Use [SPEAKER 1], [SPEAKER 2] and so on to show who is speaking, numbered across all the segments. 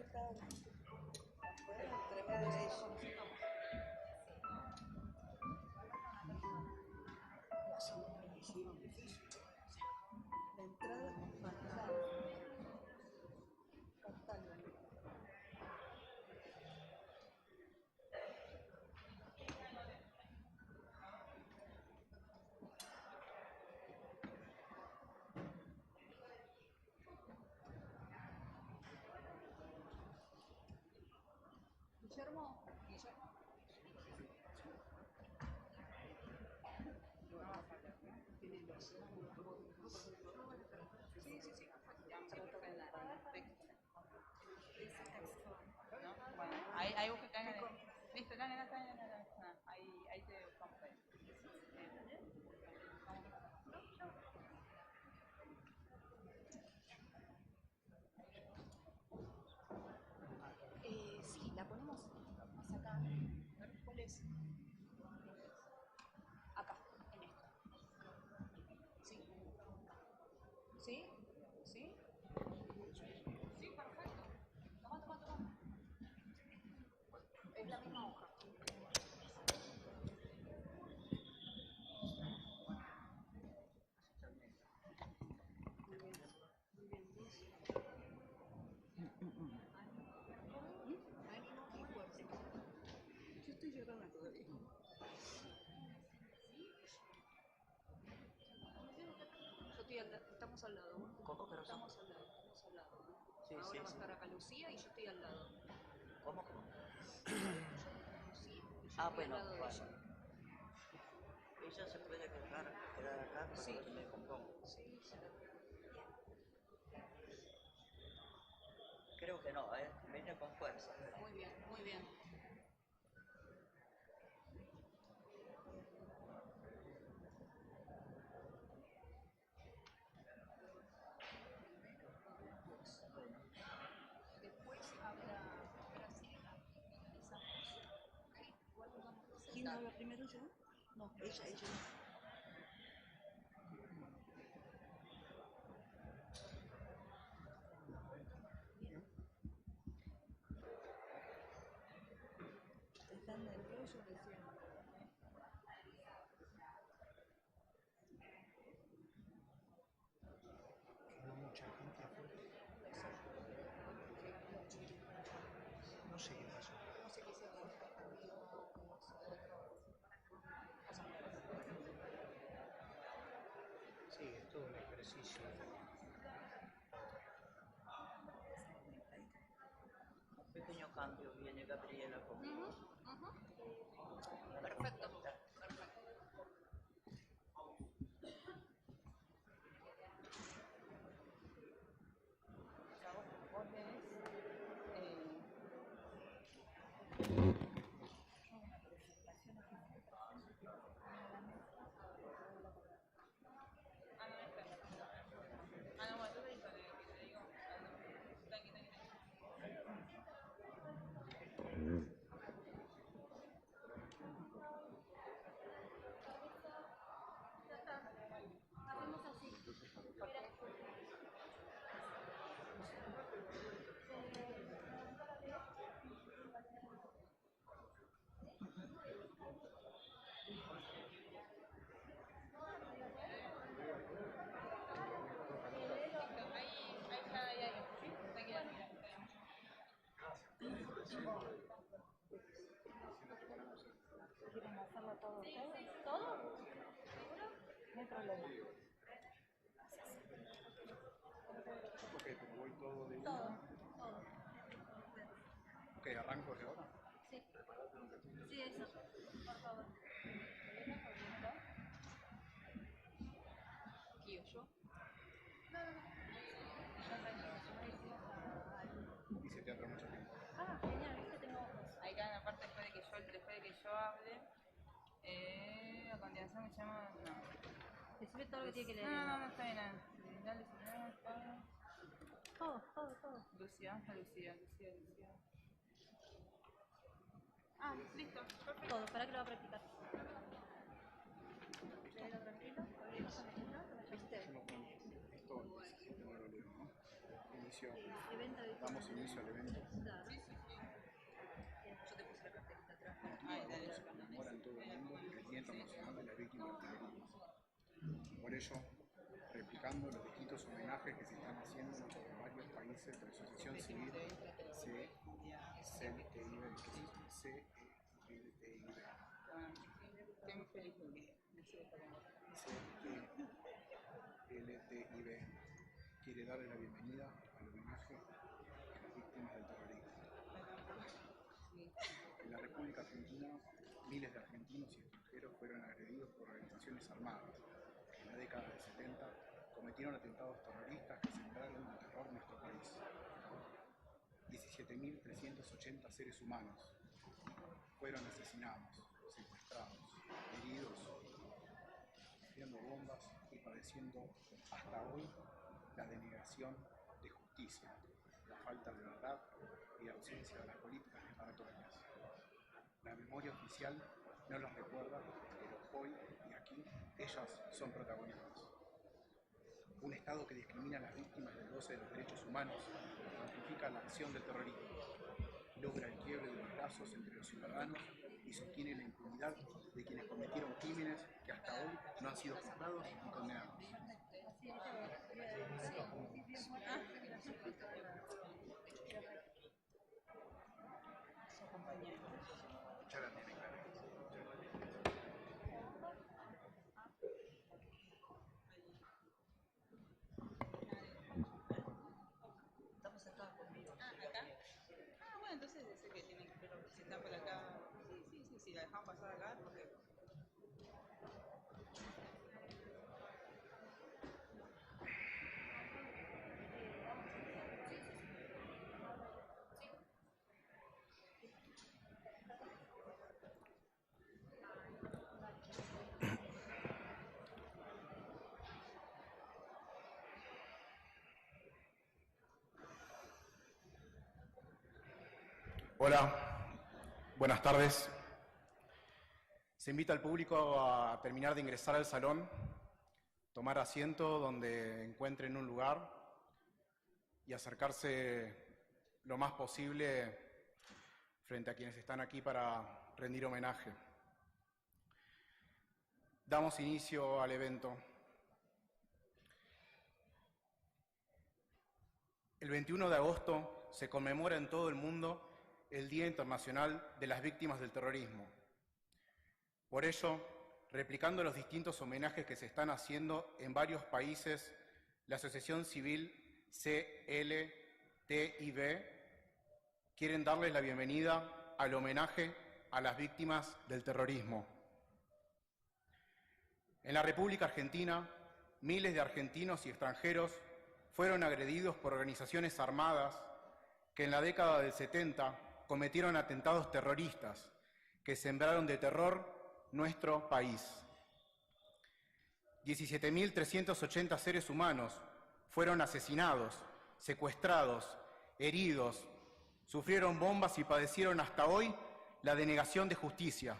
[SPEAKER 1] está afuera, tremendo de eso. La entrada fatal. Fatal. Guillermo, Guillermo. Tiene los... Sí, sí, sí. Trata de dar texto.
[SPEAKER 2] ¿No? Bueno, ahí busca acá en el... Listo, acá. Ahí te buscamos ahí.
[SPEAKER 3] Sí, la ponemos más acá. ¿Cuál es? Acá, en esto. Sí. ¿Sí? ¿Sí? Sí, perfecto. Toma. Es la misma hoja. Ánimo y fuerza.
[SPEAKER 1] Yo estoy llorando todavía.
[SPEAKER 3] Yo estoy estamos al lado.
[SPEAKER 4] ¿Cómo, corazón?
[SPEAKER 3] Estamos al lado.
[SPEAKER 4] Sí,
[SPEAKER 3] ahora
[SPEAKER 4] sí,
[SPEAKER 3] va a
[SPEAKER 4] sí.
[SPEAKER 3] estar acá Lucía y yo estoy al lado.
[SPEAKER 4] ¿Cómo?
[SPEAKER 3] Sí, yo
[SPEAKER 4] Ah,
[SPEAKER 3] estoy
[SPEAKER 4] bueno,
[SPEAKER 3] al lado de
[SPEAKER 4] bueno.
[SPEAKER 3] ella.
[SPEAKER 4] Ella se puede quedar acá para
[SPEAKER 3] Sí.
[SPEAKER 4] que me componga.
[SPEAKER 3] Sí, sí.
[SPEAKER 4] Creo que no, viene con fuerza.
[SPEAKER 3] Muy bien, muy bien. Después habla Graciela. Finalizamos. Okay. Igual nos vamos a
[SPEAKER 1] ¿Quién
[SPEAKER 3] sentar.
[SPEAKER 1] habla primero yo? No, ella. Están nerviosos recién.
[SPEAKER 5] Quedó mucha gente afuera. No sé qué pasó.
[SPEAKER 3] No sé qué se va
[SPEAKER 5] Sí, es todo un ejercicio.
[SPEAKER 4] Un pequeño cambio, viene Gabriela conmigo.
[SPEAKER 3] Perfecto.
[SPEAKER 2] Vos tenés... una presentación oficial. No, bueno, entonces que te digo. Tranqui.
[SPEAKER 6] Hacemos así. Mira.
[SPEAKER 2] Ahí. ¿Sí? Tranquila.
[SPEAKER 6] ¿Quieren hacerlo todo ustedes? ¿Todo? No hay problema.
[SPEAKER 5] Ok, pero voy todo de
[SPEAKER 6] Todo.
[SPEAKER 5] uno. Ok, arranco de ahora.
[SPEAKER 6] Sí. Sí, eso. Por favor.
[SPEAKER 3] ¿Yo?
[SPEAKER 5] Hice teatro mucho tiempo.
[SPEAKER 6] Ah, genial, ¿viste? Tengo ojos.
[SPEAKER 2] Ahí cada una parte después de que yo hable. A continuación me llamo... No.
[SPEAKER 6] Decime todo lo que tiene que leer.
[SPEAKER 2] No, está bien. Dale,
[SPEAKER 6] Todo.
[SPEAKER 2] Lucía. Ah, listo, perfecto.
[SPEAKER 6] Todo, para que lo va a practicar. Léelo tranquilo. ¿Viste?
[SPEAKER 5] Yo no pongo esto, esa gente no lo leo, ¿no? Inicio.
[SPEAKER 6] Evento de
[SPEAKER 5] Damos inicio al evento. Internacional de las Víctimas del Terrorismo. Por ello, replicando los distintos homenajes que se están haciendo en varios países de la Asociación Civil CLTIB quiere darle la bienvenida al homenaje a las víctimas del terrorismo. En la República Argentina, miles de argentinos y extranjeros fueron agredidos por organizaciones armadas que en la década del 70 cometieron atentados terroristas que sembraron el terror en nuestro país. 17.380 seres humanos fueron asesinados, secuestrados, heridos, sufriendo bombas y padeciendo hasta hoy la denegación de justicia, la falta de verdad y la ausencia de las políticas reparatorias. La memoria oficial no los recuerda, pero hoy y aquí ellas son protagonistas. Un Estado que discrimina a las víctimas del goce de los derechos humanos amplifica la acción del terrorismo, logra el quiebre de los lazos entre los ciudadanos y sostiene la impunidad de quienes cometieron crímenes que hasta hoy no han sido juzgados ni condenados.
[SPEAKER 4] Estamos sentados conmigo.
[SPEAKER 2] ¿Acá? Ah, bueno, entonces dice que tienen que, pero si están por acá, sí, la dejamos pasar acá, porque...
[SPEAKER 7] Hola, buenas tardes. Se invita al público a terminar de ingresar al salón, tomar asiento donde encuentren un lugar y acercarse lo más posible frente a quienes están aquí para rendir homenaje. Damos inicio al evento. El 21 de agosto se conmemora en todo el mundo el Día Internacional de las Víctimas del Terrorismo. Por ello, replicando los distintos homenajes que se están haciendo en varios países, la Asociación Civil CLTIB quieren darles la bienvenida al homenaje a las víctimas del terrorismo. En la República Argentina, miles de argentinos y extranjeros fueron agredidos por organizaciones armadas que en la década del 70 cometieron atentados terroristas que sembraron de terror nuestro país. 17.380 seres humanos fueron asesinados, secuestrados, heridos, sufrieron bombas y padecieron hasta hoy la denegación de justicia,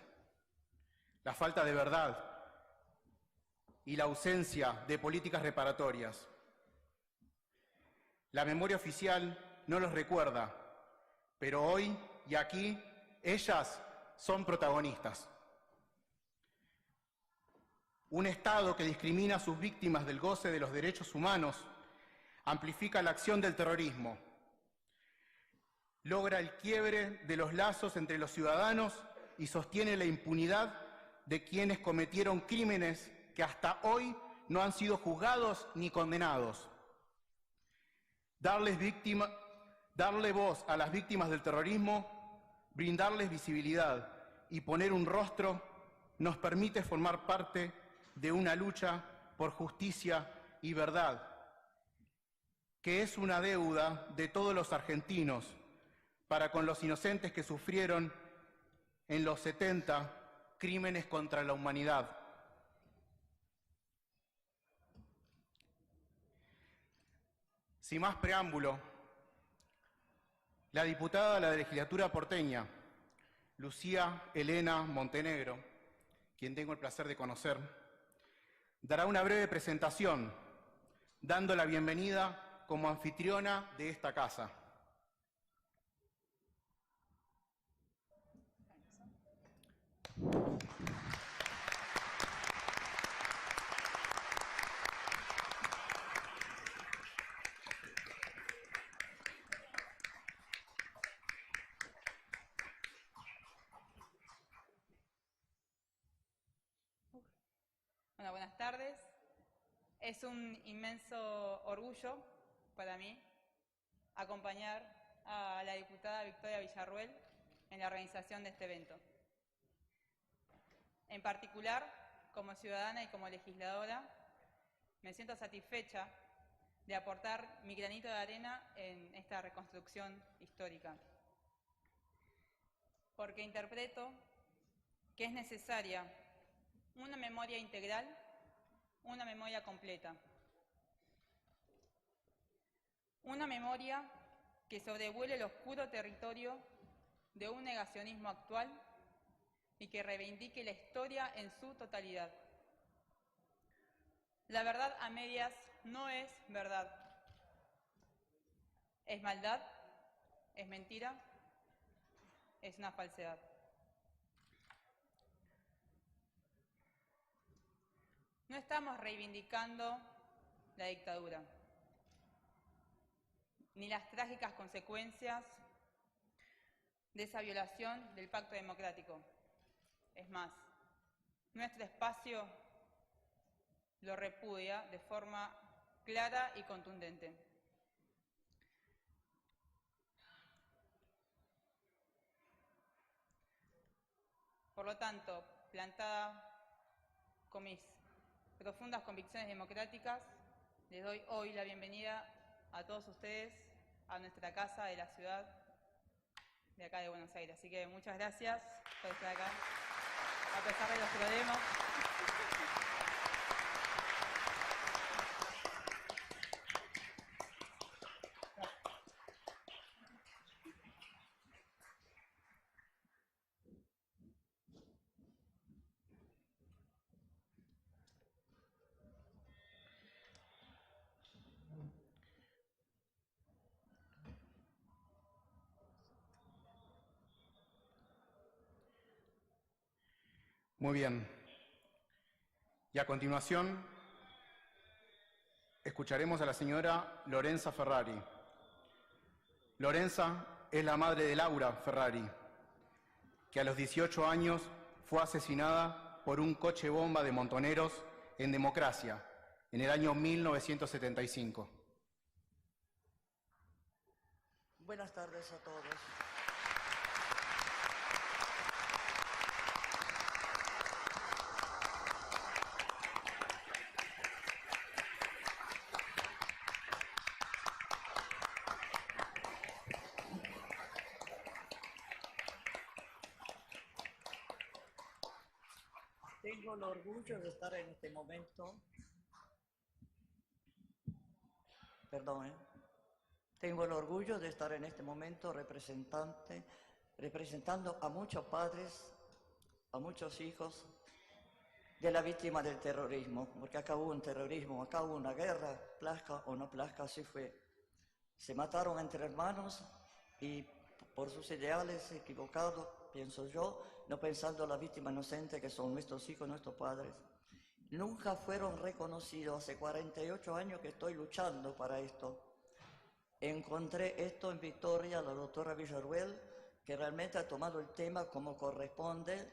[SPEAKER 7] la falta de verdad y la ausencia de políticas reparatorias. La memoria oficial no los recuerda, pero hoy y aquí ellas son protagonistas. Un Estado que discrimina a sus víctimas del goce de los derechos humanos amplifica la acción del terrorismo, logra el quiebre de los lazos entre los ciudadanos y sostiene la impunidad de quienes cometieron crímenes que hasta hoy no han sido juzgados ni condenados. Darle voz a las víctimas del terrorismo, brindarles visibilidad y poner un rostro nos permite formar parte de una lucha por justicia y verdad, que es una deuda de todos los argentinos para con los inocentes que sufrieron en los 70 crímenes contra la humanidad. Sin más preámbulo, la diputada de la legislatura porteña, Lucía Elena Montenegro, quien tengo el placer de conocer, dará una breve presentación, dando la bienvenida como anfitriona de esta casa.
[SPEAKER 2] tardes. Es un inmenso orgullo para mí acompañar a la diputada Victoria Villarruel en la organización de este evento. En particular, como ciudadana y como legisladora, me siento satisfecha de aportar mi granito de arena en esta reconstrucción histórica, porque interpreto que es necesaria una memoria integral, una memoria completa, una memoria que sobrevuele el oscuro territorio de un negacionismo actual y que reivindique la historia en su totalidad. La verdad a medias no es verdad. Es maldad, es mentira, es una falsedad. No estamos reivindicando la dictadura, ni las trágicas consecuencias de esa violación del pacto democrático. Es más, nuestro espacio lo repudia de forma clara y contundente. Por lo tanto, plantada con mis profundas convicciones democráticas, les doy hoy la bienvenida a todos ustedes a nuestra casa de la ciudad de acá de Buenos Aires. Así que muchas gracias por estar acá, a pesar de los problemas.
[SPEAKER 7] Muy bien. Y a continuación, escucharemos a la señora Lorenza Ferrari. Lorenza es la madre de Laura Ferrari, que a los 18 años fue asesinada por un coche bomba de Montoneros en Democracia, en el año 1975.
[SPEAKER 4] Buenas tardes a todos. Tengo el orgullo de estar en este momento. Tengo el orgullo de estar en este momento representando a muchos padres, a muchos hijos de la víctima del terrorismo, porque acá hubo un terrorismo, acá hubo una guerra, plazca o no plazca, así fue. Se mataron entre hermanos y por sus ideales equivocados, pienso yo, no pensando en la víctima inocente que son nuestros hijos, nuestros padres. Nunca fueron reconocidos. Hace 48 años que estoy luchando para esto. Encontré esto en Victoria, la doctora Villarruel, que realmente ha tomado el tema como corresponde,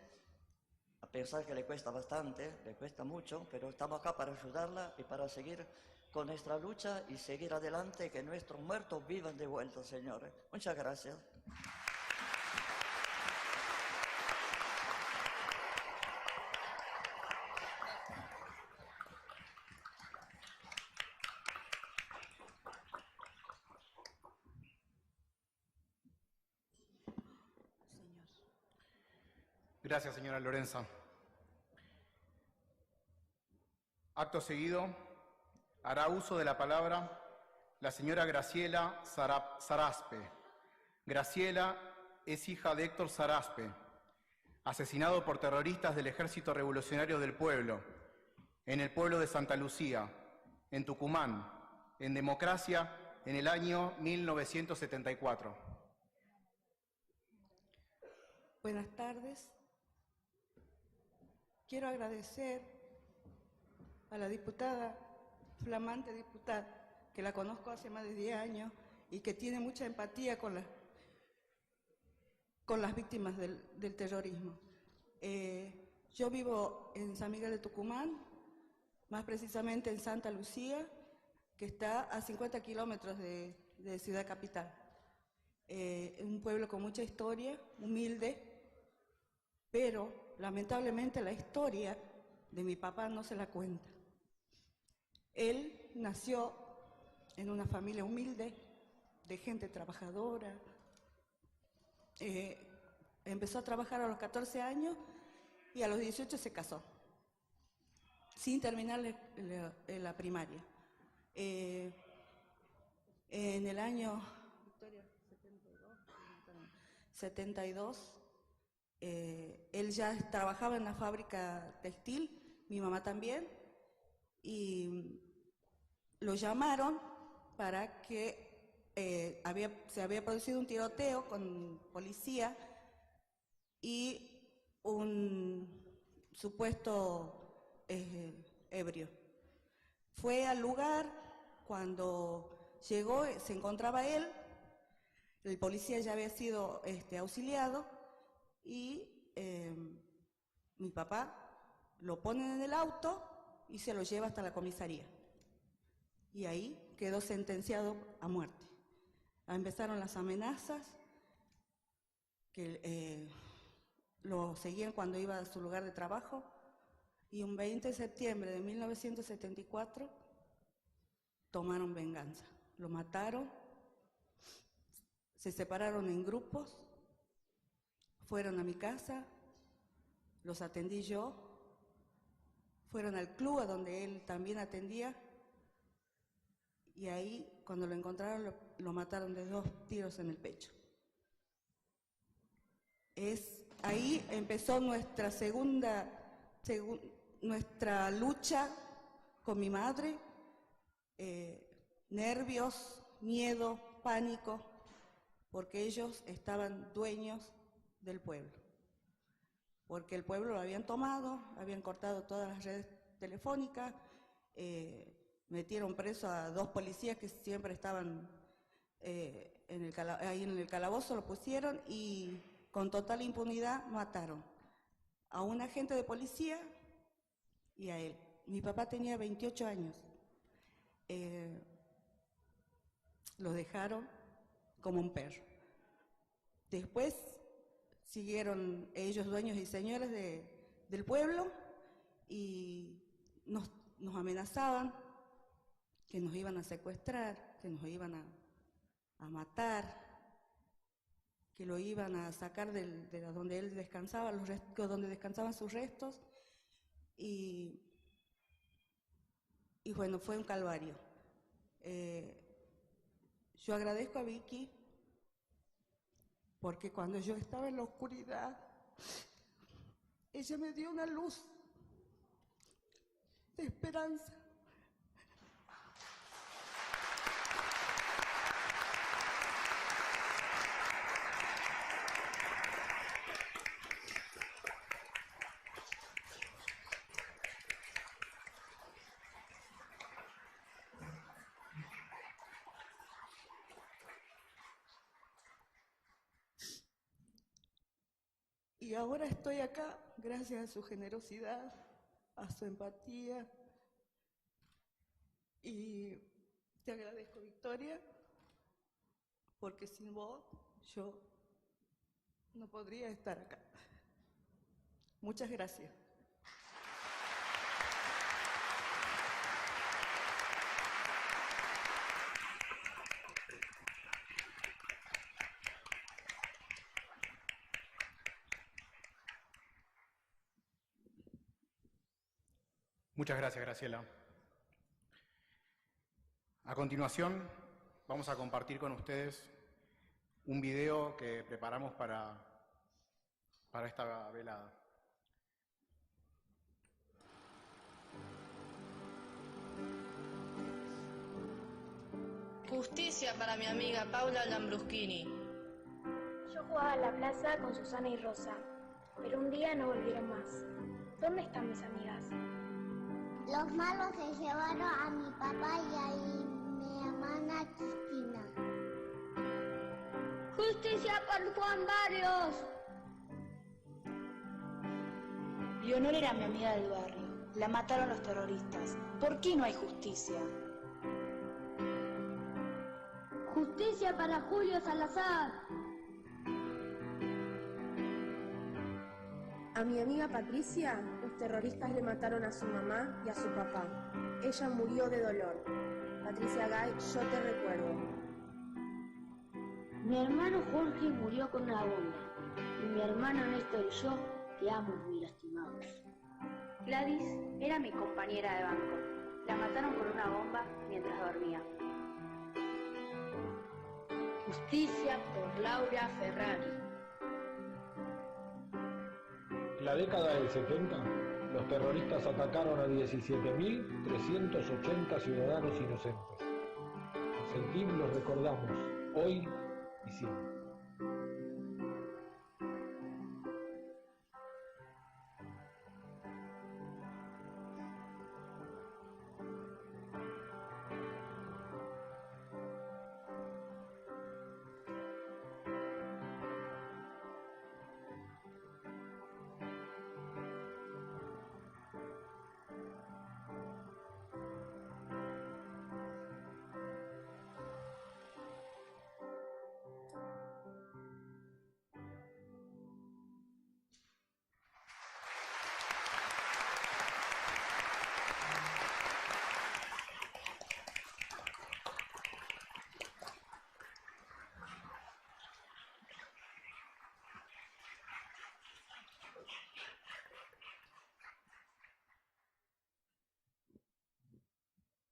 [SPEAKER 4] a pensar que le cuesta bastante, le cuesta mucho, pero estamos acá para ayudarla y para seguir con nuestra lucha y seguir adelante, que nuestros muertos vivan de vuelta, señores. Muchas gracias.
[SPEAKER 7] Gracias, señora Lorenza. Acto seguido, hará uso de la palabra la señora Graciela Saraspe. Graciela es hija de Héctor Saraspe, asesinado por terroristas del Ejército Revolucionario del Pueblo, en el pueblo de Santa Lucía, en Tucumán, en Democracia, en el año 1974.
[SPEAKER 1] Buenas tardes. Quiero agradecer a la diputada, flamante diputada, que la conozco hace más de 10 años y que tiene mucha empatía con las víctimas del terrorismo. Yo vivo en San Miguel de Tucumán, más precisamente en Santa Lucía, que está a 50 kilómetros de Ciudad Capital. Un pueblo con mucha historia, humilde, pero lamentablemente la historia de mi papá no se la cuenta. Él nació en una familia humilde, de gente trabajadora. Empezó a trabajar a los 14 años y a los 18 se casó, sin terminar la primaria. En el año 72, él ya trabajaba en la fábrica textil, mi mamá también, y lo llamaron para que se había producido un tiroteo con policía y un supuesto ebrio. Fue al lugar, cuando llegó se encontraba él, el policía ya había sido auxiliado y mi papá lo ponen en el auto y se lo lleva hasta la comisaría. Y ahí quedó sentenciado a muerte. Empezaron las amenazas, que lo seguían cuando iba a su lugar de trabajo, y un 20 de septiembre de 1974 tomaron venganza. Lo mataron, se separaron en grupos, fueron a mi casa, los atendí yo, fueron al club a donde él también atendía, y ahí, cuando lo encontraron, lo mataron de 2 tiros en el pecho. Ahí empezó nuestra nuestra lucha con mi madre, nervios, miedo, pánico, porque ellos estaban dueños del pueblo, porque el pueblo lo habían tomado, habían cortado todas las redes telefónicas, metieron preso a 2 policías que siempre estaban ahí en el calabozo, lo pusieron y con total impunidad mataron a un agente de policía y a él. Mi papá tenía 28 años. Lo dejaron como un perro. Después siguieron ellos dueños y señores del pueblo y nos amenazaban que nos iban a secuestrar, que nos iban a matar, que lo iban a sacar de donde él descansaba, donde descansaban sus restos, y bueno, fue un calvario. Yo agradezco a Vicky, porque cuando yo estaba en la oscuridad, ella me dio una luz de esperanza. Y ahora estoy acá gracias a su generosidad, a su empatía. Y te agradezco, Victoria, porque sin vos yo no podría estar acá. Muchas gracias.
[SPEAKER 7] Muchas gracias, Graciela. A continuación, vamos a compartir con ustedes un video que preparamos para esta velada.
[SPEAKER 8] Justicia para mi amiga Paula Lambruschini.
[SPEAKER 6] Yo jugaba en la plaza con Susana y Rosa, pero un día no volvieron más. ¿Dónde están mis amigas?
[SPEAKER 9] Los malos se llevaron a mi papá y a mi hermana Cristina.
[SPEAKER 6] ¡Justicia por Juan Barrios!
[SPEAKER 8] Leonor era mi amiga del barrio.
[SPEAKER 10] La mataron los terroristas. ¿Por qué no hay justicia?
[SPEAKER 9] Justicia para Julio Salazar.
[SPEAKER 11] A mi amiga Patricia, los terroristas le mataron a su mamá y a su papá. Ella murió de dolor. Patricia Gay, yo te recuerdo.
[SPEAKER 9] Mi hermano Jorge murió con una bomba. Y mi hermano Néstor y yo quedamos muy lastimados.
[SPEAKER 12] Gladys era mi compañera de banco. La mataron por una bomba mientras dormía.
[SPEAKER 3] Justicia por Laura Ferrari.
[SPEAKER 13] En la década del 70, los terroristas atacaron a 17.380 ciudadanos inocentes. En Sentim los recordamos, hoy y siempre.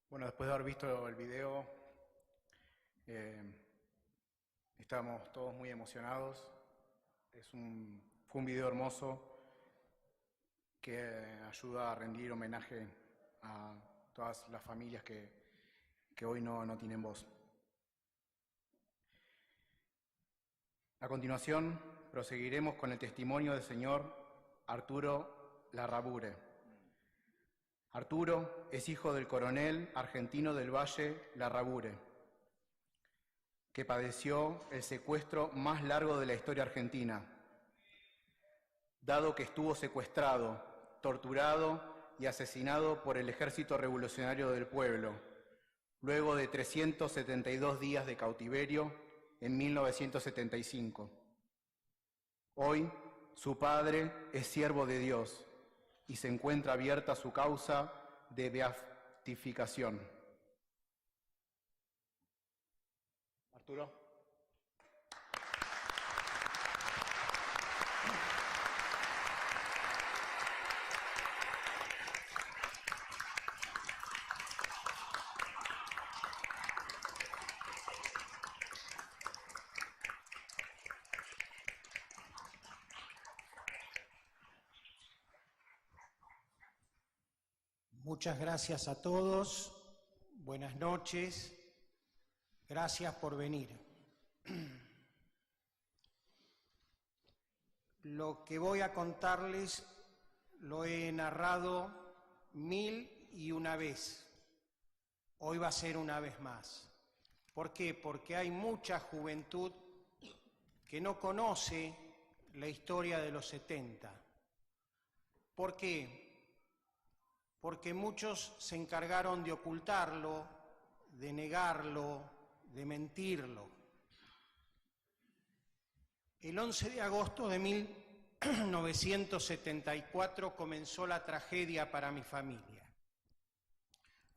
[SPEAKER 7] Bueno, después de haber visto el video, estamos todos muy emocionados. Fue un video hermoso que ayuda a rendir homenaje a todas las familias que hoy no tienen voz. A continuación, proseguiremos con el testimonio del señor Arturo Larrabure. Arturo es hijo del coronel argentino del Valle Larrabure, que padeció el secuestro más largo de la historia argentina, dado que estuvo secuestrado, torturado y asesinado por el Ejército Revolucionario del Pueblo, luego de 372 días de cautiverio en 1975. Hoy, su padre es siervo de Dios y se encuentra abierta su causa de beatificación. Arturo.
[SPEAKER 14] Muchas gracias a todos, buenas noches, gracias por venir. Lo que voy a contarles lo he narrado 1001 vez, hoy va a ser una vez más. ¿Por qué? Porque hay mucha juventud que no conoce la historia de los 70. ¿Por qué? Porque muchos se encargaron de ocultarlo, de negarlo, de mentirlo. El 11 de agosto de 1974 comenzó la tragedia para mi familia.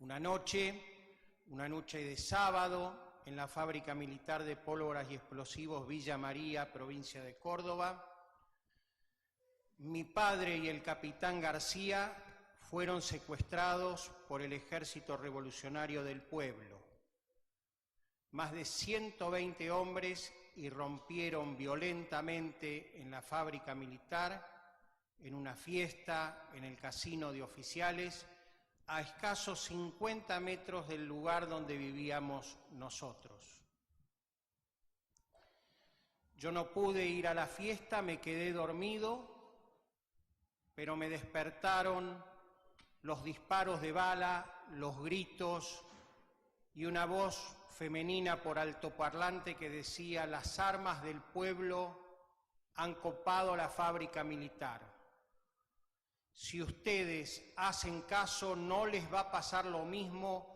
[SPEAKER 14] Una noche de sábado, en la fábrica militar de pólvoras y explosivos Villa María, provincia de Córdoba, mi padre y el capitán García fueron secuestrados por el Ejército Revolucionario del Pueblo. Más de 120 hombres irrumpieron violentamente en la fábrica militar, en una fiesta, en el casino de oficiales, a escasos 50 metros del lugar donde vivíamos nosotros. Yo no pude ir a la fiesta, me quedé dormido, pero me despertaron los disparos de bala, los gritos y una voz femenina por altoparlante que decía: las armas del pueblo han copado la fábrica militar. Si ustedes hacen caso, no les va a pasar lo mismo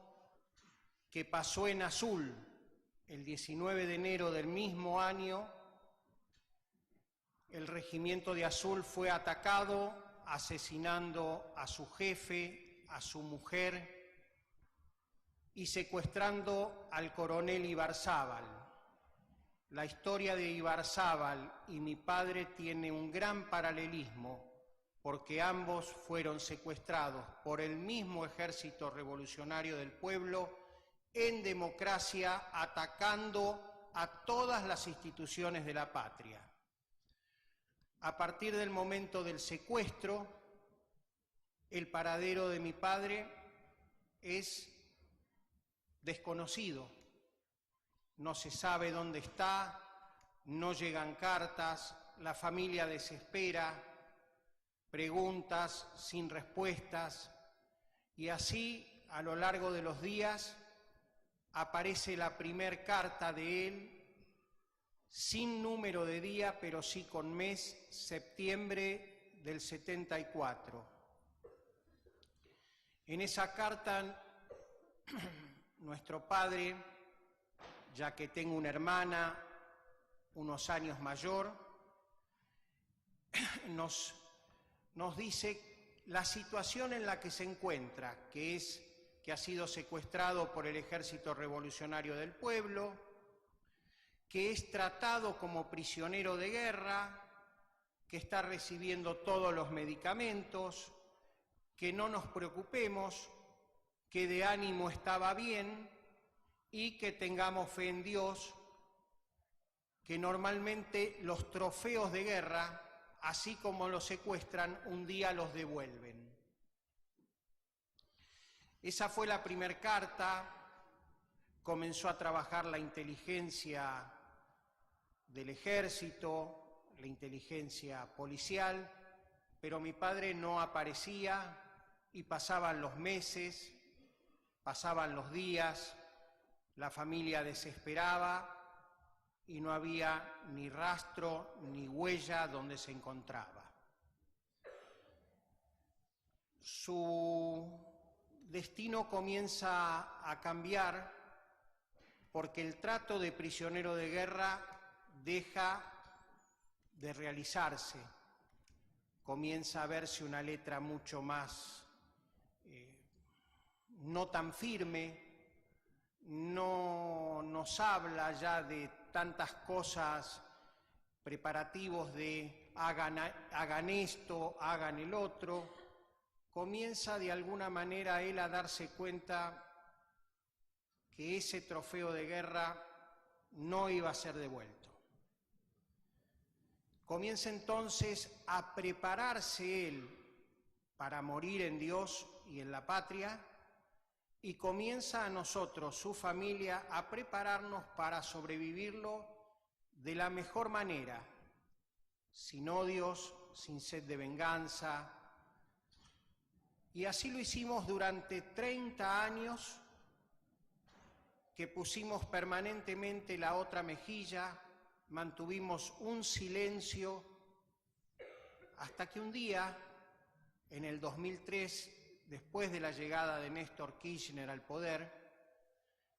[SPEAKER 14] que pasó en Azul. El 19 de enero del mismo año, el regimiento de Azul fue atacado, asesinando a su jefe, a su mujer y secuestrando al coronel Ibarzábal. La historia de Ibarzábal y mi padre tiene un gran paralelismo, porque ambos fueron secuestrados por el mismo Ejército Revolucionario del Pueblo en democracia, atacando a todas las instituciones de la patria. A partir del momento del secuestro, el paradero de mi padre es desconocido. No se sabe dónde está, no llegan cartas, la familia desespera, preguntas sin respuestas, y así, a lo largo de los días, aparece la primer carta de él, sin número de día, pero sí con mes, septiembre del 74. En esa carta, nuestro padre, ya que tengo una hermana unos años mayor, nos dice la situación en la que se encuentra, que es que ha sido secuestrado por el Ejército Revolucionario del Pueblo, que es tratado como prisionero de guerra, que está recibiendo todos los medicamentos, que no nos preocupemos, que de ánimo estaba bien y que tengamos fe en Dios, que normalmente los trofeos de guerra, así como los secuestran, un día los devuelven. Esa fue la primera carta. Comenzó a trabajar la inteligencia del ejército, la inteligencia policial, pero mi padre no aparecía y pasaban los meses, pasaban los días, la familia desesperaba y no había ni rastro ni huella donde se encontraba. Su destino comienza a cambiar porque el trato de prisionero de guerra deja de realizarse. Comienza a verse una letra mucho más no tan firme, no nos habla ya de tantas cosas, preparativos de hagan esto, hagan el otro. Comienza de alguna manera él a darse cuenta que ese trofeo de guerra no iba a ser devuelto. Comienza entonces a prepararse él para morir en Dios y en la patria, y comienza a nosotros, su familia, a prepararnos para sobrevivirlo de la mejor manera, sin odios, sin sed de venganza. Y así lo hicimos durante 30 años, que pusimos permanentemente la otra mejilla, mantuvimos un silencio, hasta que un día, en el 2003, después de la llegada de Néstor Kirchner al poder,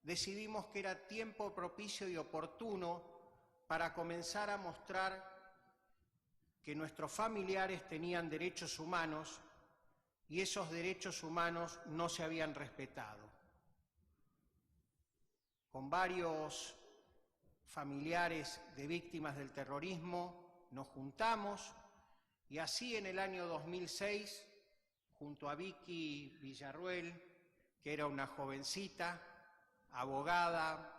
[SPEAKER 14] decidimos que era tiempo propicio y oportuno para comenzar a mostrar que nuestros familiares tenían derechos humanos y esos derechos humanos no se habían respetado. Con varios familiares de víctimas del terrorismo nos juntamos y así en el año 2006, junto a Vicky Villarruel, que era una jovencita, abogada,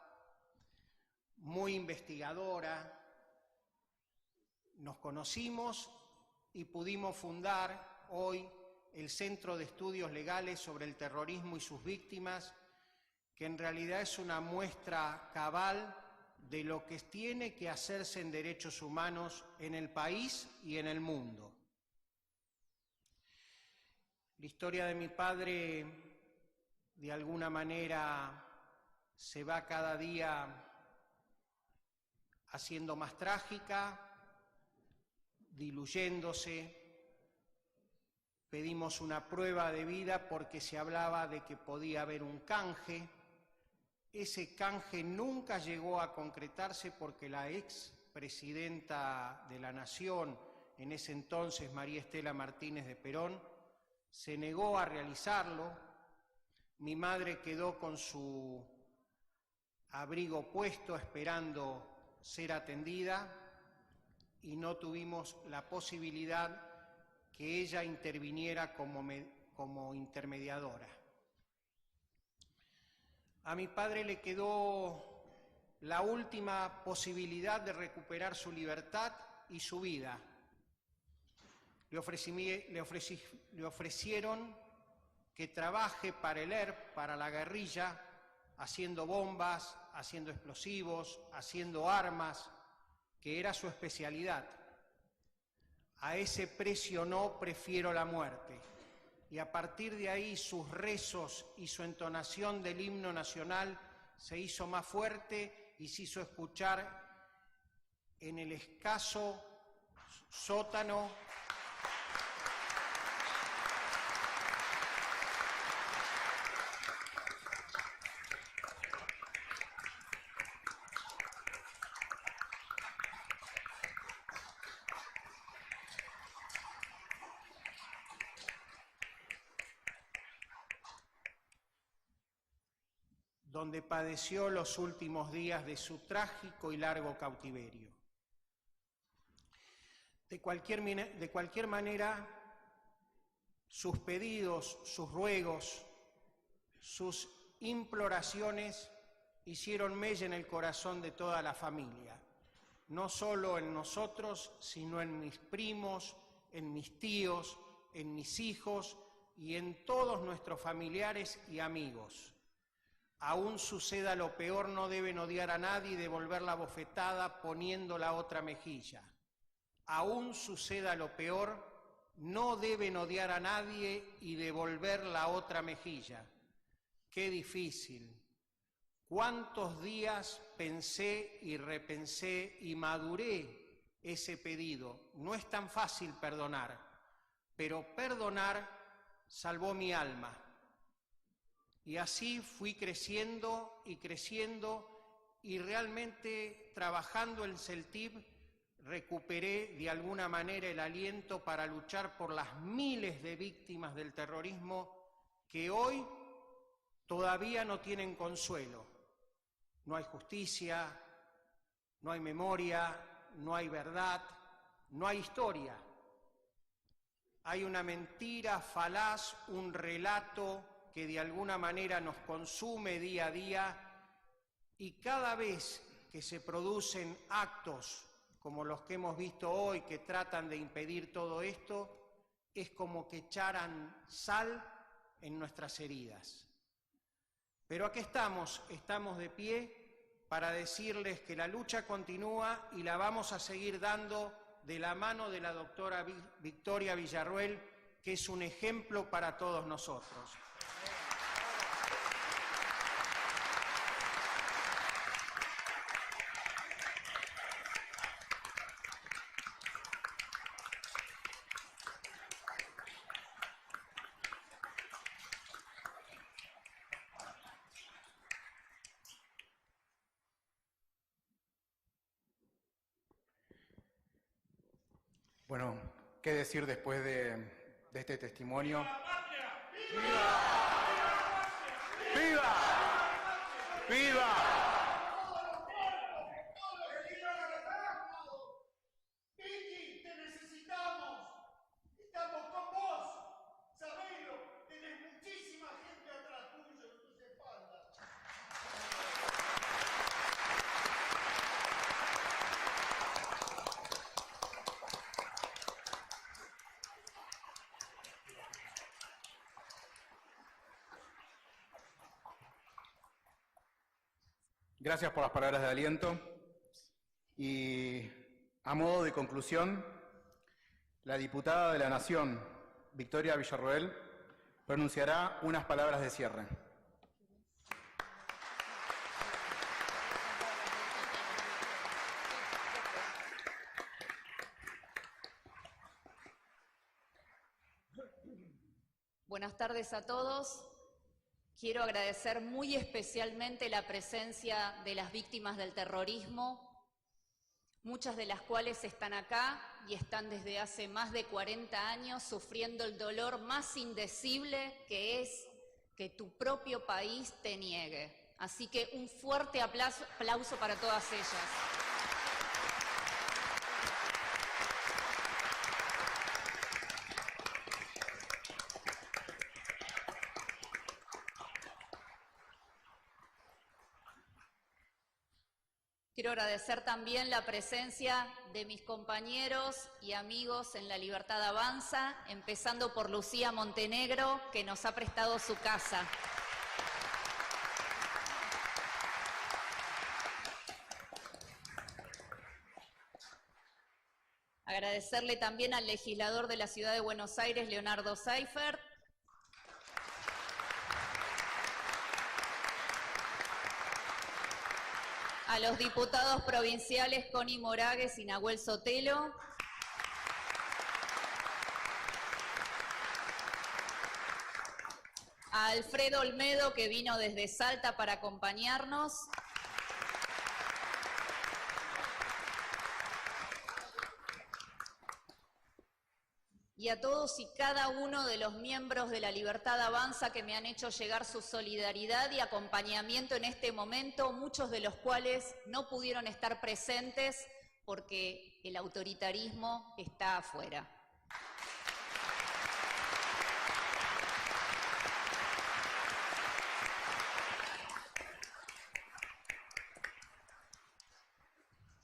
[SPEAKER 14] muy investigadora, nos conocimos y pudimos fundar hoy el Centro de Estudios Legales sobre el Terrorismo y sus Víctimas, que en realidad es una muestra cabal de lo que tiene que hacerse en derechos humanos en el país y en el mundo. La historia de mi padre, de alguna manera, se va cada día haciendo más trágica, diluyéndose, pedimos una prueba de vida porque se hablaba de que podía haber un canje. Ese canje nunca llegó a concretarse porque la expresidenta de la Nación, en ese entonces María Estela Martínez de Perón, se negó a realizarlo. Mi madre quedó con su abrigo puesto esperando ser atendida y no tuvimos la posibilidad que ella interviniera como intermediadora. A mi padre le quedó la última posibilidad de recuperar su libertad y su vida. Le ofrecieron que trabaje para el ERP, para la guerrilla, haciendo bombas, haciendo explosivos, haciendo armas, que era su especialidad. A ese precio no, prefiero la muerte. Y a partir de ahí sus rezos y su entonación del himno nacional se hizo más fuerte y se hizo escuchar en el escaso sótano donde padeció los últimos días de su trágico y largo cautiverio. De cualquier manera, sus pedidos, sus ruegos, sus imploraciones hicieron mella en el corazón de toda la familia, no solo en nosotros, sino en mis primos, en mis tíos, en mis hijos y en todos nuestros familiares y amigos. Aún suceda lo peor, no deben odiar a nadie y devolver la bofetada poniendo la otra mejilla. Aún suceda lo peor, no deben odiar a nadie y devolver la otra mejilla. Qué difícil. ¿Cuántos días pensé y repensé y maduré ese pedido? No es tan fácil perdonar, pero perdonar salvó mi alma. Y así fui creciendo y realmente trabajando en CELTIB recuperé de alguna manera el aliento para luchar por las miles de víctimas del terrorismo que hoy todavía no tienen consuelo. No hay justicia, no hay memoria, no hay verdad, no hay historia. Hay una mentira falaz, un relato que de alguna manera nos consume día a día, y cada vez que se producen actos como los que hemos visto hoy que tratan de impedir todo esto, es como que echaran sal en nuestras heridas. Pero aquí estamos de pie para decirles que la lucha continúa y la vamos a seguir dando de la mano de la doctora Victoria Villarroel, que es un ejemplo para todos nosotros.
[SPEAKER 7] Bueno, ¿qué decir después de este testimonio?
[SPEAKER 15] ¡Viva! ¡Viva! ¡Viva!
[SPEAKER 16] Vicky, te necesitamos. Estamos con vos. Sabelo, tenés muchísima gente atrás tuyo en tus espaldas.
[SPEAKER 7] Gracias por las palabras de aliento. Y a modo de conclusión, la diputada de la Nación, Victoria Villarroel, pronunciará unas palabras de cierre.
[SPEAKER 17] Buenas tardes a todos. Quiero agradecer muy especialmente la presencia de las víctimas del terrorismo, muchas de las cuales están acá y están desde hace más de 40 años sufriendo el dolor más indecible, que es que tu propio país te niegue. Así que un fuerte aplauso para todas ellas. Quiero agradecer también la presencia de mis compañeros y amigos en La Libertad Avanza, empezando por Lucía Montenegro, que nos ha prestado su casa. Agradecerle también al legislador de la Ciudad de Buenos Aires, Leonardo Seifert. A los diputados provinciales Connie Moragues y Nahuel Sotelo. A Alfredo Olmedo, que vino desde Salta para acompañarnos. Y a todos y cada uno de los miembros de La Libertad Avanza que me han hecho llegar su solidaridad y acompañamiento en este momento, muchos de los cuales no pudieron estar presentes porque el autoritarismo está afuera.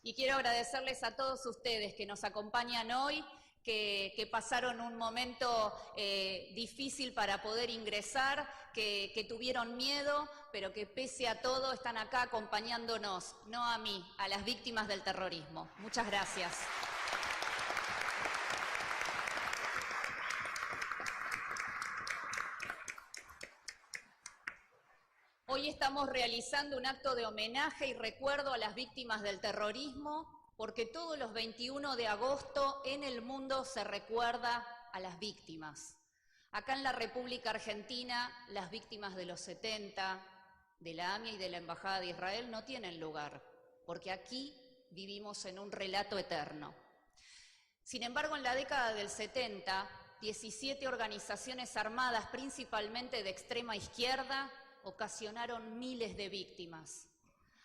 [SPEAKER 17] Y quiero agradecerles a todos ustedes que nos acompañan hoy, que pasaron un momento difícil para poder ingresar, que tuvieron miedo, pero que pese a todo están acá acompañándonos, no a mí, a las víctimas del terrorismo. Muchas gracias. Hoy estamos realizando un acto de homenaje y recuerdo a las víctimas del terrorismo, porque todos los 21 de agosto en el mundo se recuerda a las víctimas. Acá en la República Argentina, las víctimas de los 70, de la AMIA y de la Embajada de Israel no tienen lugar, porque aquí vivimos en un relato eterno. Sin embargo, en la década del 70, 17 organizaciones armadas, principalmente de extrema izquierda, ocasionaron miles de víctimas.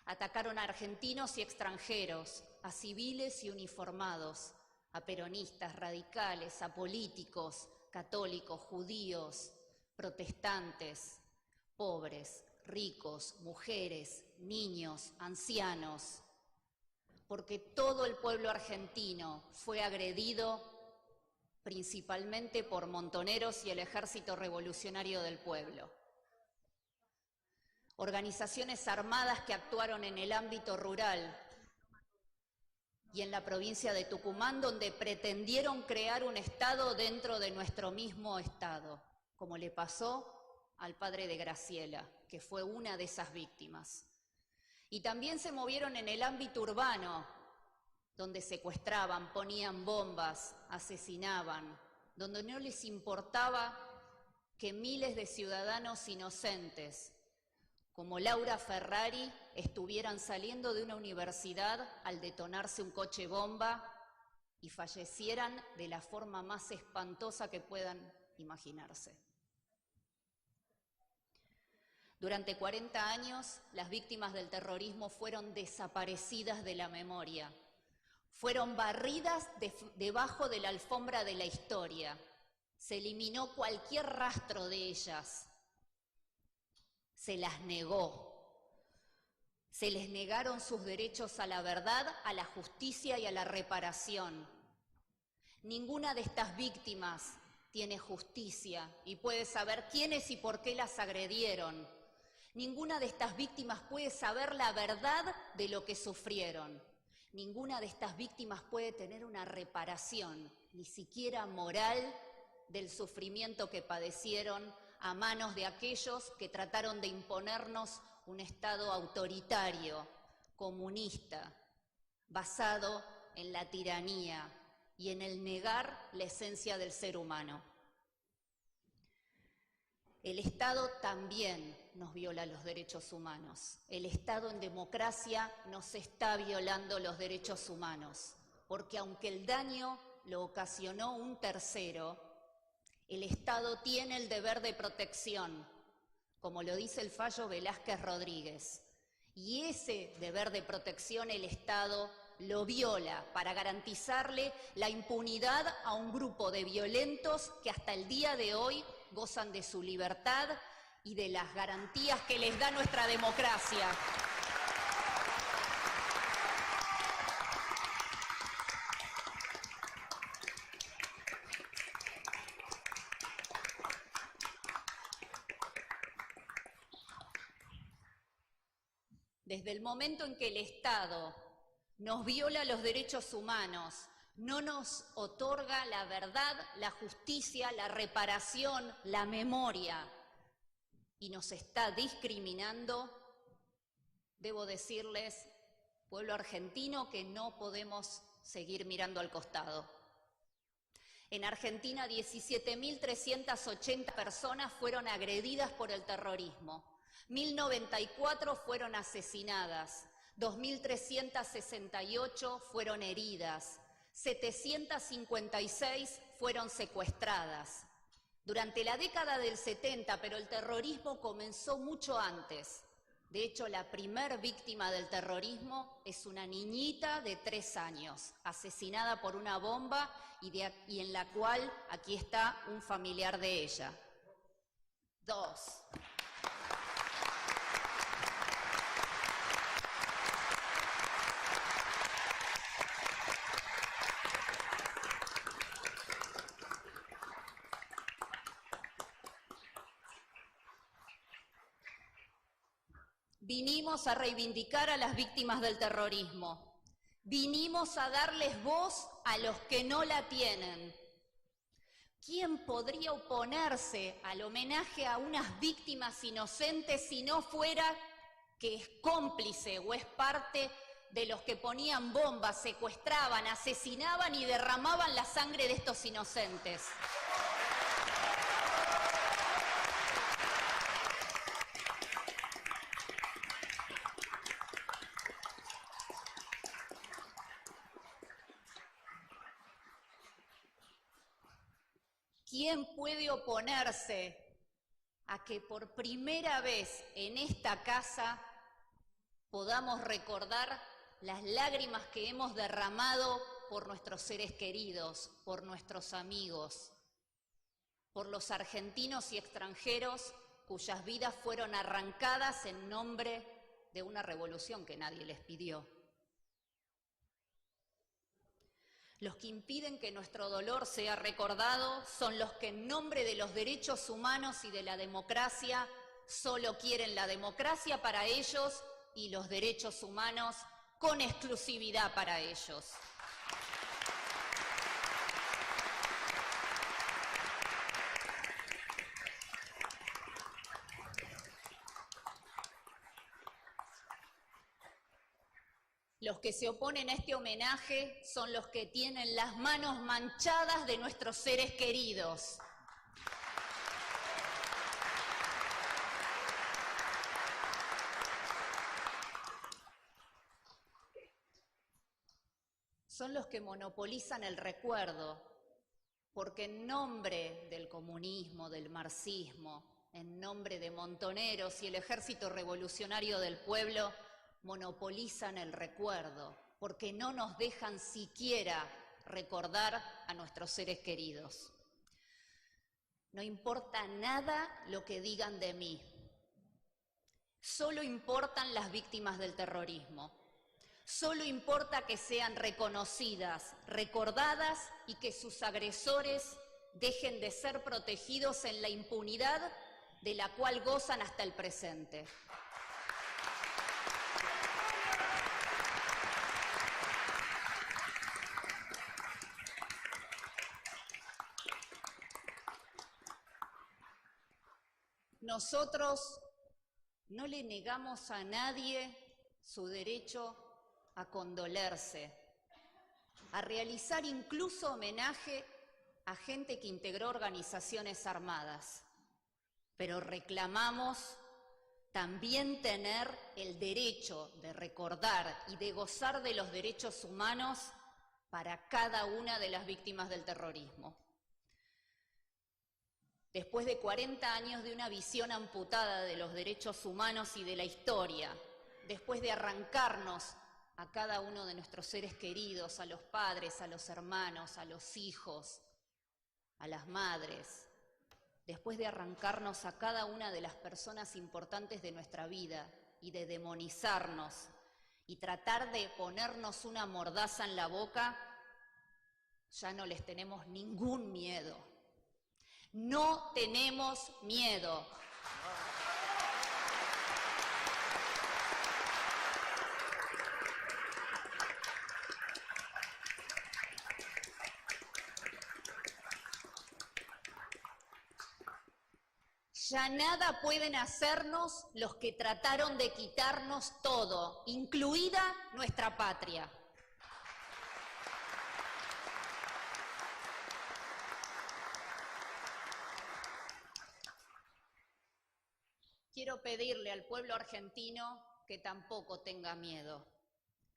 [SPEAKER 17] Atacaron a argentinos y extranjeros, a civiles y uniformados, a peronistas, radicales, a políticos, católicos, judíos, protestantes, pobres, ricos, mujeres, niños, ancianos, porque todo el pueblo argentino fue agredido principalmente por Montoneros y el Ejército Revolucionario del Pueblo. Organizaciones armadas que actuaron en el ámbito rural y en la provincia de Tucumán, donde pretendieron crear un Estado dentro de nuestro mismo Estado, como le pasó al padre de Graciela, que fue una de esas víctimas. Y también se movieron en el ámbito urbano, donde secuestraban, ponían bombas, asesinaban, donde no les importaba que miles de ciudadanos inocentes, como Laura Ferrari, estuvieran saliendo de una universidad al detonarse un coche bomba y fallecieran de la forma más espantosa que puedan imaginarse. Durante 40 años, las víctimas del terrorismo fueron desaparecidas de la memoria, fueron barridas debajo de la alfombra de la historia, se eliminó cualquier rastro de ellas. Se las negó, se les negaron sus derechos a la verdad, a la justicia y a la reparación. Ninguna de estas víctimas tiene justicia y puede saber quiénes y por qué las agredieron. Ninguna de estas víctimas puede saber la verdad de lo que sufrieron. Ninguna de estas víctimas puede tener una reparación, ni siquiera moral, del sufrimiento que padecieron a manos de aquellos que trataron de imponernos un Estado autoritario, comunista, basado en la tiranía y en el negar la esencia del ser humano. El Estado también nos viola los derechos humanos. El Estado en democracia nos está violando los derechos humanos, porque aunque el daño lo ocasionó un tercero, el Estado tiene el deber de protección, como lo dice el fallo Velázquez Rodríguez. Y ese deber de protección el Estado lo viola para garantizarle la impunidad a un grupo de violentos que hasta el día de hoy gozan de su libertad y de las garantías que les da nuestra democracia. Desde el momento en que el Estado nos viola los derechos humanos, no nos otorga la verdad, la justicia, la reparación, la memoria, y nos está discriminando, debo decirles, pueblo argentino, que no podemos seguir mirando al costado. En Argentina, 17.380 personas fueron agredidas por el terrorismo. 1.094 fueron asesinadas, 2.368 fueron heridas, 756 fueron secuestradas. Durante la década del 70, pero el terrorismo comenzó mucho antes. De hecho, la primer víctima del terrorismo es una niñita de 3 años, asesinada por una bomba y en la cual aquí está un familiar de ella. 2. Vinimos a reivindicar a las víctimas del terrorismo. Vinimos a darles voz a los que no la tienen. ¿Quién podría oponerse al homenaje a unas víctimas inocentes si no fuera que es cómplice o es parte de los que ponían bombas, secuestraban, asesinaban y derramaban la sangre de estos inocentes? ¿Quién puede oponerse a que por primera vez en esta casa podamos recordar las lágrimas que hemos derramado por nuestros seres queridos, por nuestros amigos, por los argentinos y extranjeros cuyas vidas fueron arrancadas en nombre de una revolución que nadie les pidió? Los que impiden que nuestro dolor sea recordado son los que en nombre de los derechos humanos y de la democracia solo quieren la democracia para ellos y los derechos humanos con exclusividad para ellos. Los que se oponen a este homenaje son los que tienen las manos manchadas de nuestros seres queridos. Son los que monopolizan el recuerdo, porque en nombre del comunismo, del marxismo, en nombre de Montoneros y el Ejército Revolucionario del Pueblo, monopolizan el recuerdo, porque no nos dejan siquiera recordar a nuestros seres queridos. No importa nada lo que digan de mí, solo importan las víctimas del terrorismo, solo importa que sean reconocidas, recordadas y que sus agresores dejen de ser protegidos en la impunidad de la cual gozan hasta el presente. Nosotros no le negamos a nadie su derecho a condolerse, a realizar incluso homenaje a gente que integró organizaciones armadas. pero reclamamos también tener el derecho de recordar y de gozar de los derechos humanos para cada una de las víctimas del terrorismo. Después de 40 años de una visión amputada de los derechos humanos y de la historia, después de arrancarnos a cada uno de nuestros seres queridos, a los padres, a los hermanos, a los hijos, a las madres, después de arrancarnos a cada una de las personas importantes de nuestra vida y de demonizarnos y tratar de ponernos una mordaza en la boca, ya no les tenemos ningún miedo. No tenemos miedo. Ya nada pueden hacernos los que trataron de quitarnos todo, incluida nuestra patria. Quiero pedirle al pueblo argentino que tampoco tenga miedo,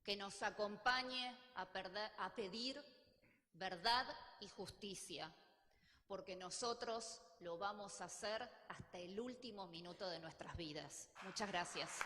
[SPEAKER 17] que nos acompañe a pedir verdad y justicia, porque nosotros lo vamos a hacer hasta el último minuto de nuestras vidas. Muchas gracias.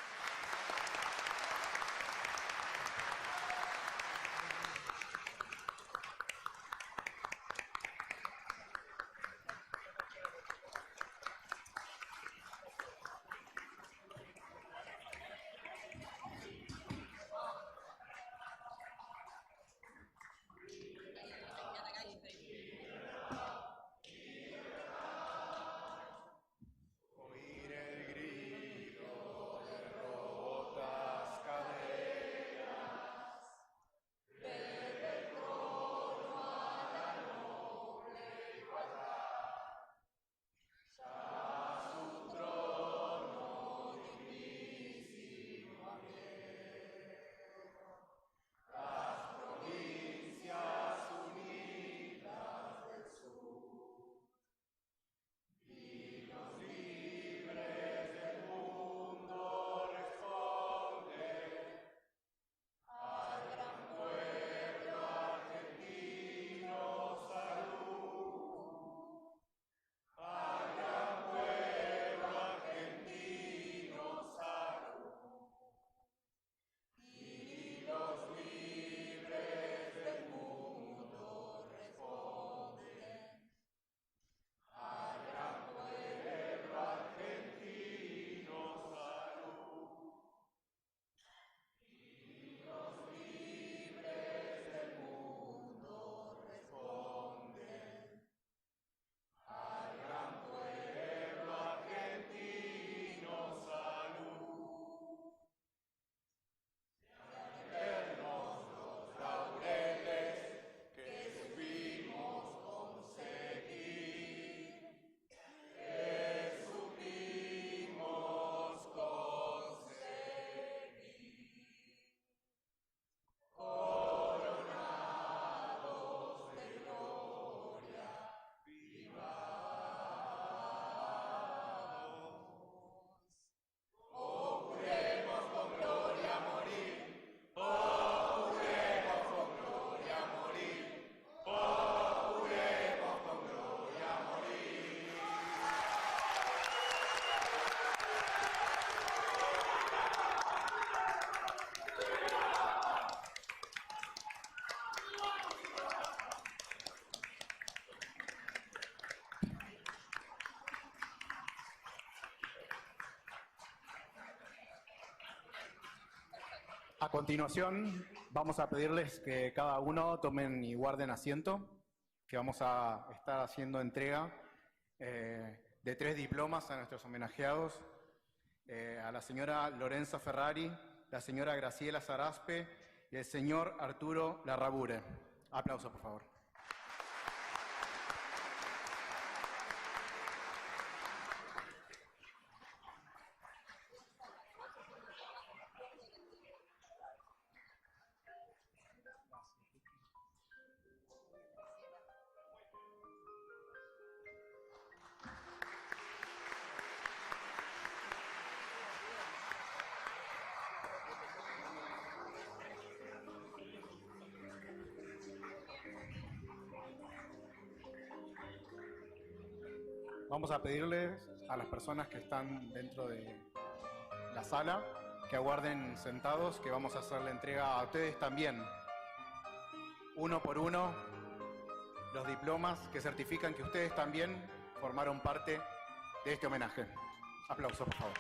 [SPEAKER 7] A continuación, vamos a pedirles que cada uno tomen y guarden asiento, que vamos a estar haciendo entrega de 3 diplomas a nuestros homenajeados, a la señora Lorenza Ferrari, la señora Graciela Saraspe y el señor Arturo Larrabure. Aplausos, por favor. Vamos a pedirles a las personas que están dentro de la sala que aguarden sentados, que vamos a hacer la entrega a ustedes también, uno por uno, los diplomas que certifican que ustedes también formaron parte de este homenaje. Aplausos, por favor.